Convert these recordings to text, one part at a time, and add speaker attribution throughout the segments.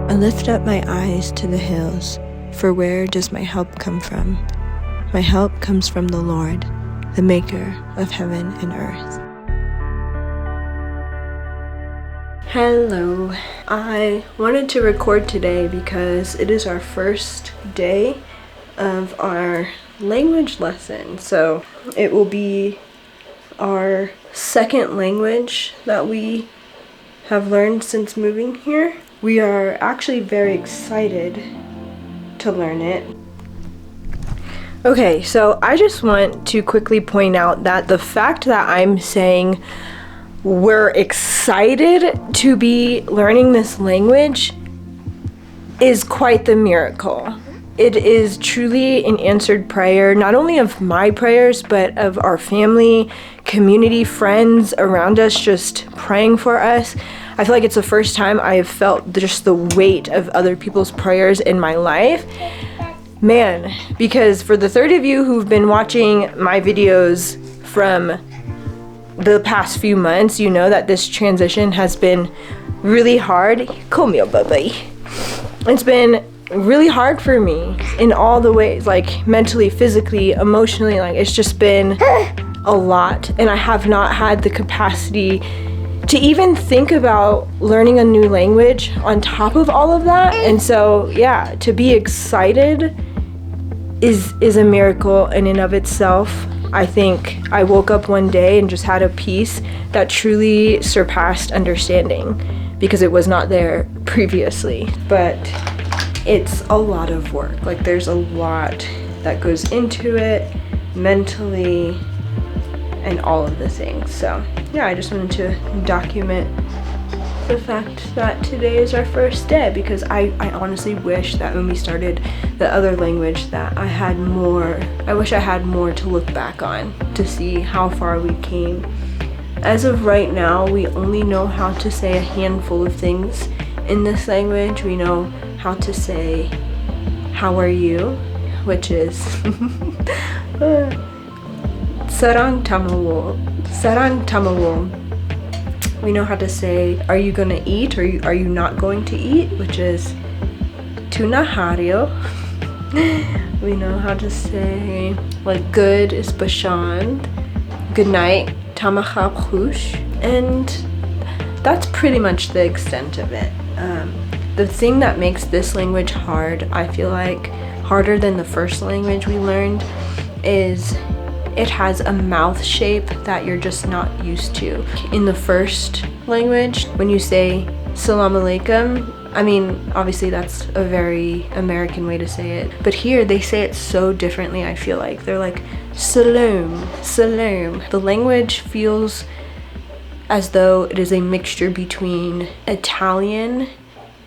Speaker 1: I lift up my eyes to the hills, for where does my help come from? My help comes from the Lord, the maker of heaven and earth. Hello. I wanted to record today because it is our first day of our language lesson. So it will be our second language that we have learned since moving here. We are actually very excited to learn it. Okay, so I just want to quickly point out that the fact that I'm saying we're excited to be learning this language is quite the miracle. It is truly an answered prayer, not only of my prayers, but of our family, community, friends around us just praying for us. I feel like it's the first time I have felt just the weight of other people's prayers in my life. Man, because for the 30 of you who've been watching my videos from the past few months, you know that this transition has been really hard. Come here, baby. It's been really hard for me in all the ways, like mentally, physically, emotionally. Like, it's just been a lot, and I have not had the capacity to even think about learning a new language on top of all of that. And so yeah, to be excited is a miracle in and of itself. I think I woke up one day and just had a peace that truly surpassed understanding, because it was not there previously. But it's a lot of work. Like, there's a lot that goes into it mentally and all of the things. So yeah, I just wanted to document the fact that today is our first day, because I honestly wish that when we started the other language that I wish I had more to look back on to see how far we came. As of right now, we only know how to say a handful of things in this language. We know how to say how are you, which is sarang tamawo. We know how to say are you gonna eat, or are you not going to eat, which is tunahario. We know how to say like good is bashan, good night tamachaphush, and that's pretty much the extent of it. The thing that makes this language hard, I feel like harder than the first language we learned, is it has a mouth shape that you're just not used to. In the first language, when you say salam alaikum, I mean, obviously that's a very American way to say it, but here they say it so differently. I feel like they're like salam, salam. The language feels as though it is a mixture between Italian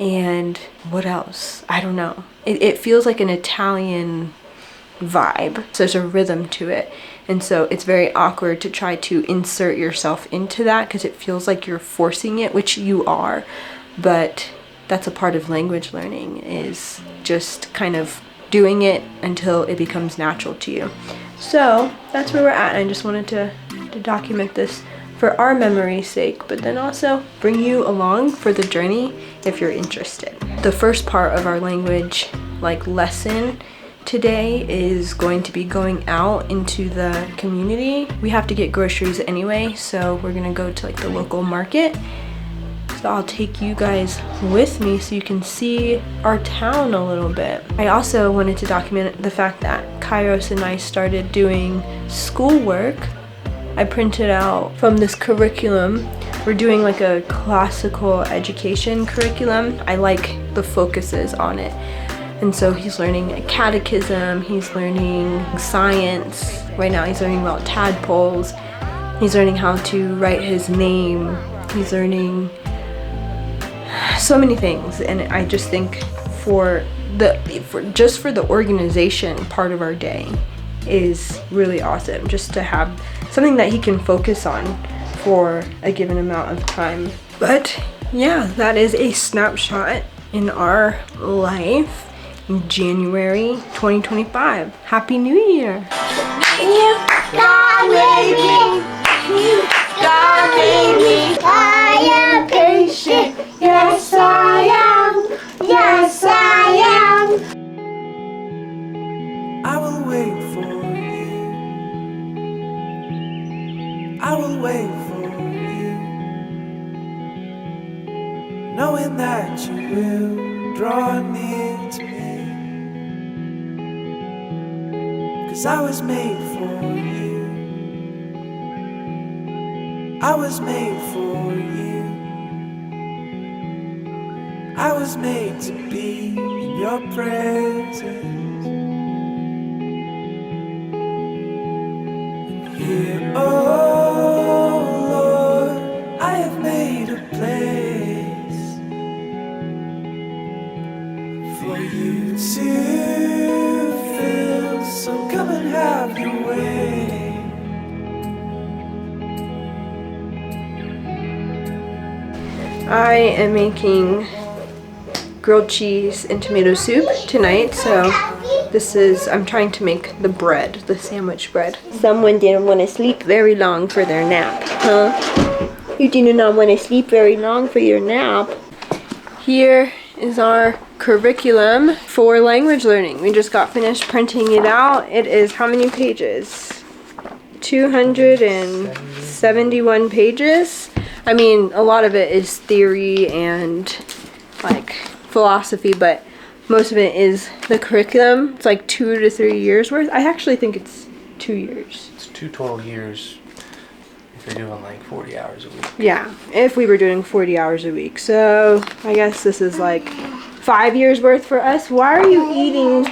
Speaker 1: and what else? I don't know. It feels like an Italian vibe. So there's a rhythm to it. And so it's very awkward to try to insert yourself into that, because it feels like you're forcing it, which you are. But that's a part of language learning, is just kind of doing it until it becomes natural to you. So that's where we're at. I just wanted to document this for our memory's sake, but then also bring you along for the journey if you're interested. The first part of our language lesson today is going to be going out into the community. We have to get groceries anyway, so we're gonna go to the local market. So I'll take you guys with me so you can see our town a little bit. I also wanted to document the fact that Kairos and I started doing schoolwork. I printed out from this curriculum. We're doing a classical education curriculum. I like the focuses on it. And so he's learning a catechism, he's learning science. Right now he's learning about tadpoles. He's learning how to write his name. He's learning so many things. And I just think for the organization part of our day is really awesome, just to have something that he can focus on for a given amount of time. But yeah, that is a snapshot in our life in January 2025. Happy New Year!
Speaker 2: You got me. You got me. I am patient. Yes, I am.
Speaker 3: knowing that you will draw near to me. 'Cause I was made for you. I was made for you. I was made to be in your presence. Here, oh Lord, I have made a place for you to fill. So come and have your way.
Speaker 1: I am making grilled cheese and tomato soup tonight, so I'm trying to make the bread, the sandwich bread. Someone didn't want to sleep very long for their nap, huh? You did not want to sleep very long for your nap. Here is our curriculum for language learning. We just got finished printing it out. It is how many pages? 271 pages. I mean, a lot of it is theory and like philosophy, but most of it is the curriculum. It's like 2 to 3 years worth. I actually think it's 2 years.
Speaker 4: It's 2 total years if you're doing like 40 hours a week.
Speaker 1: Yeah, if we were doing 40 hours a week. So I guess this is like 5 years worth for us. Why are you eating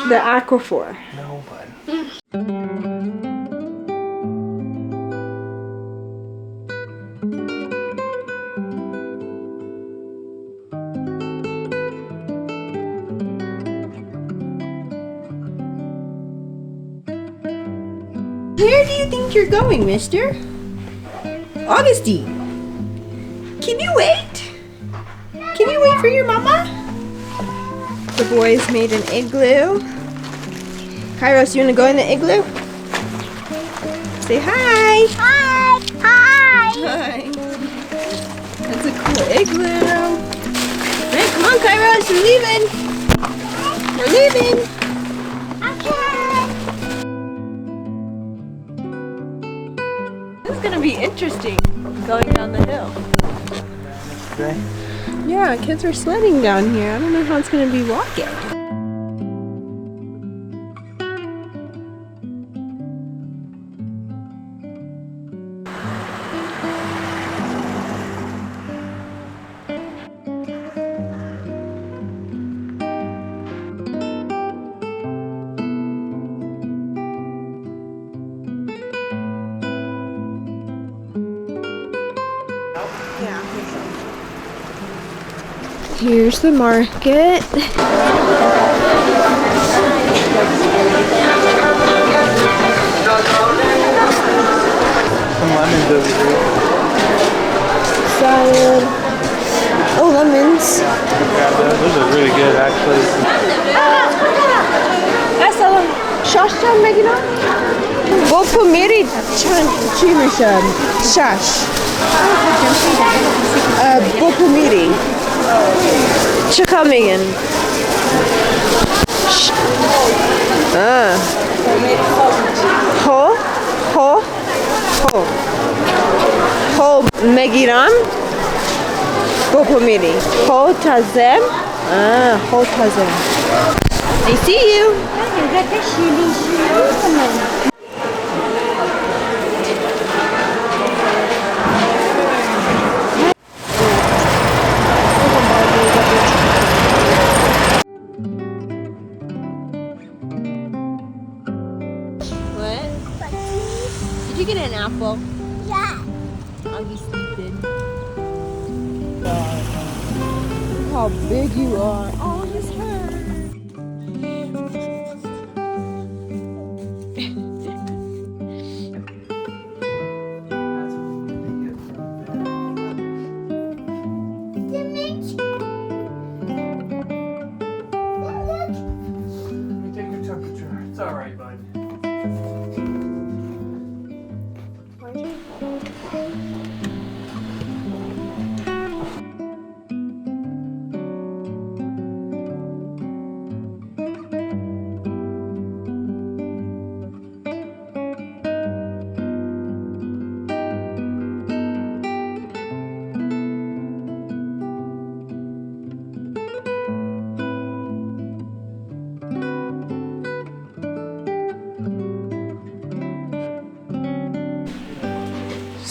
Speaker 1: the aquaphor?
Speaker 4: No, bud.
Speaker 5: Where do you think you're going, mister? Augustine, can you wait? Can you wait for your mama? The boys made an igloo. Kairos, you want to go in the igloo? Say hi.
Speaker 2: Hi. Hi.
Speaker 5: Hi. That's a cool igloo. Right, come on, Kairos, we're leaving. We're leaving.
Speaker 2: Okay.
Speaker 1: This is gonna be interesting going down the hill.
Speaker 4: Okay.
Speaker 1: Yeah, kids are sledding down here. I don't know how it's gonna be walking. Here's the market.
Speaker 4: Some lemons over here.
Speaker 1: Salad. Oh, lemons.
Speaker 4: Those are really good, actually.
Speaker 1: Şaşça Megina? Bu pomeri çimişim. Şaş. Bu pomeri. Çıkamayın. Ho. Megiram. Bu pomeri. Ho tazem. Ho tazem. I see you. What? Did you get an apple?
Speaker 2: Yeah.
Speaker 1: I'll be sleeping. Look how big you are. Oh, his hair.
Speaker 4: Take your temperature. It's all right, bud.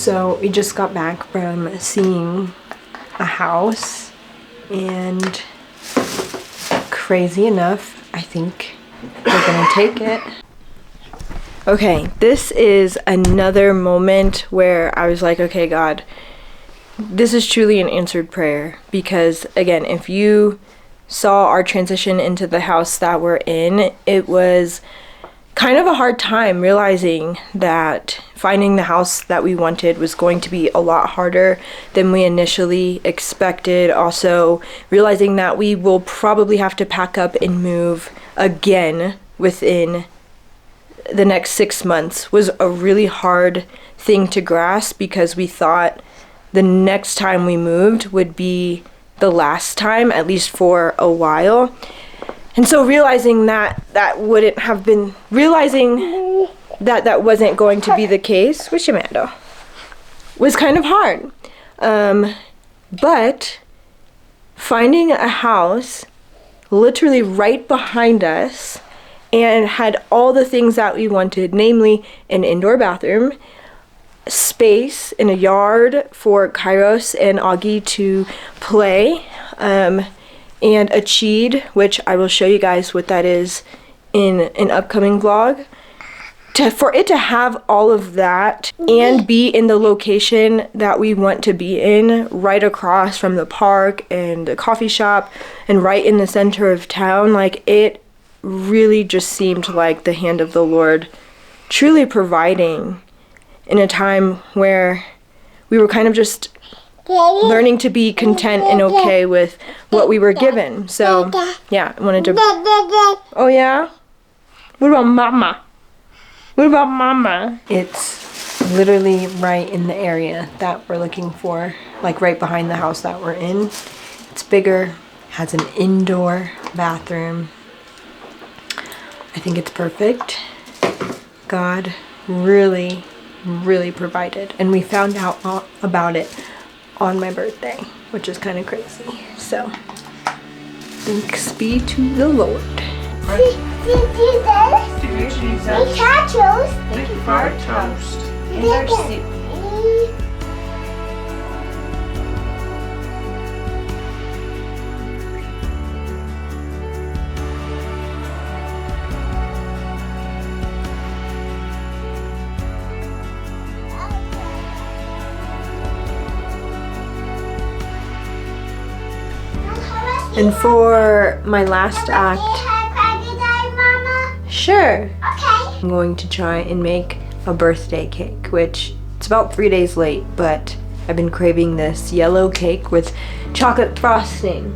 Speaker 1: So we just got back from seeing a house, and crazy enough, I think we're gonna take it. Okay, this is another moment where I was like, okay, God, this is truly an answered prayer, because again, if you saw our transition into the house that we're in, it was kind of a hard time realizing that finding the house that we wanted was going to be a lot harder than we initially expected. Also, realizing that we will probably have to pack up and move again within the next 6 months was a really hard thing to grasp, because we thought the next time we moved would be the last time, at least for a while. And so realizing that wouldn't have been, realizing that wasn't going to be the case, wish Amanda, was kind of hard. But finding a house literally right behind us and had all the things that we wanted, namely an indoor bathroom, space in a yard for Kairos and Augie to play, and a cheed, which I will show you guys what that is in an upcoming vlog. For it to have all of that and be in the location that we want to be in, right across from the park and the coffee shop and right in the center of town, like, it really just seemed like the hand of the Lord truly providing in a time where we were kind of just learning to be content and okay with what we were given. So yeah, I wanted to. Oh yeah? What about mama? What about mama? It's literally right in the area that we're looking for, like right behind the house that we're in. It's bigger, has an indoor bathroom. I think it's perfect. God really, really provided, and we found out about it on my birthday, which is kind of crazy. So thanks be to the Lord.
Speaker 2: Thank
Speaker 1: Thank you for our toast and our soup. And for my last act, sure,
Speaker 2: Okay.
Speaker 1: I'm going to try and make a birthday cake, which it's about 3 days late, but I've been craving this yellow cake with chocolate frosting.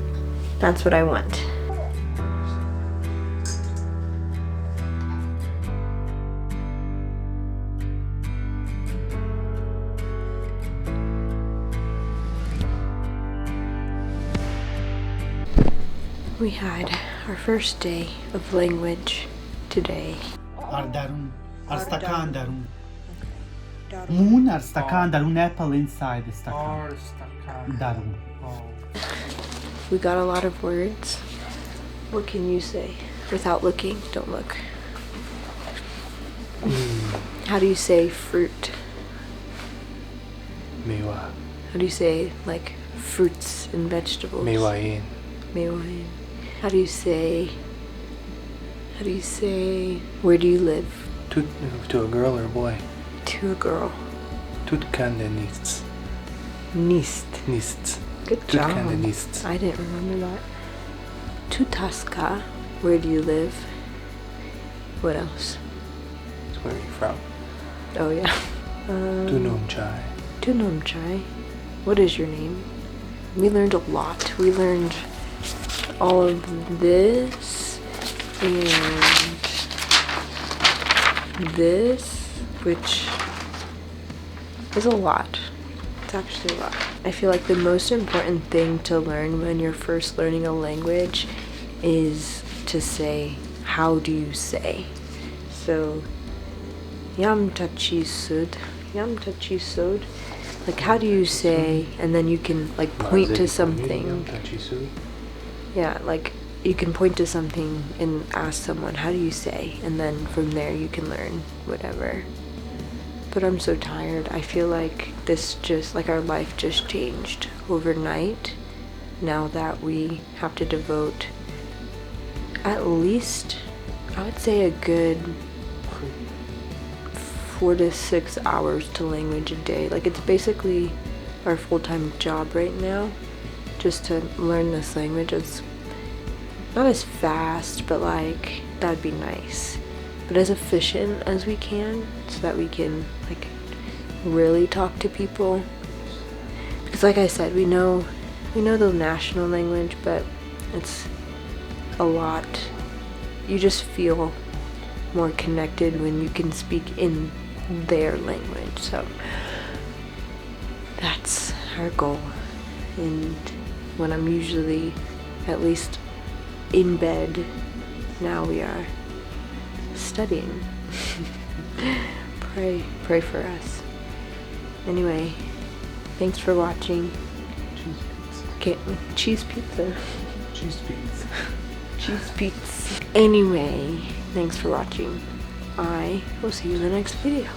Speaker 1: That's what I want. We had our first day of language today.
Speaker 6: Darun. Arstakan darun. Moon arstakan darun apple inside the stakan. Darun.
Speaker 1: We got a lot of words. What can you say? Without looking, don't look. How do you say fruit?
Speaker 4: Mewa.
Speaker 1: How do you say like fruits and vegetables?
Speaker 4: Mewain.
Speaker 1: Mewain. How do you say, where do you live?
Speaker 4: To a girl or a boy?
Speaker 1: To a girl.
Speaker 4: Tutkande nichts.
Speaker 1: Nist.
Speaker 4: Nichts.
Speaker 1: Good job.
Speaker 4: Tutkande nichts.
Speaker 1: I didn't remember that. Tutaska. Where do you live? What else?
Speaker 4: Where are you from?
Speaker 1: Oh yeah.
Speaker 4: Tunomchai.
Speaker 1: Tunomchai. What is your name? We learned a lot. We learned all of this and this, which is a lot. It's actually a lot. I feel like the most important thing to learn when you're first learning a language is to say, how do you say? So, yam tachisud, like how do you say, and then you can like point to something. Yeah, like you can point to something and ask someone, how do you say? And then from there you can learn whatever. but I'm so tired. I feel like our life just changed overnight now that we have to devote at least, I would say, a good 4 to 6 hours to language a day. Like, it's basically our full-time job right now, just to learn this language. It's not as fast, but like, that'd be nice, but as efficient as we can, so that we can like really talk to people. Because like I said, we know the national language, but it's a lot. You just feel more connected when you can speak in their language. So that's our goal. And when I'm usually at least in bed, now we are studying. Pray for us. Anyway, thanks for watching. Cheese pizza. Cheese pizza. Anyway, thanks for watching. I will see you in the next video.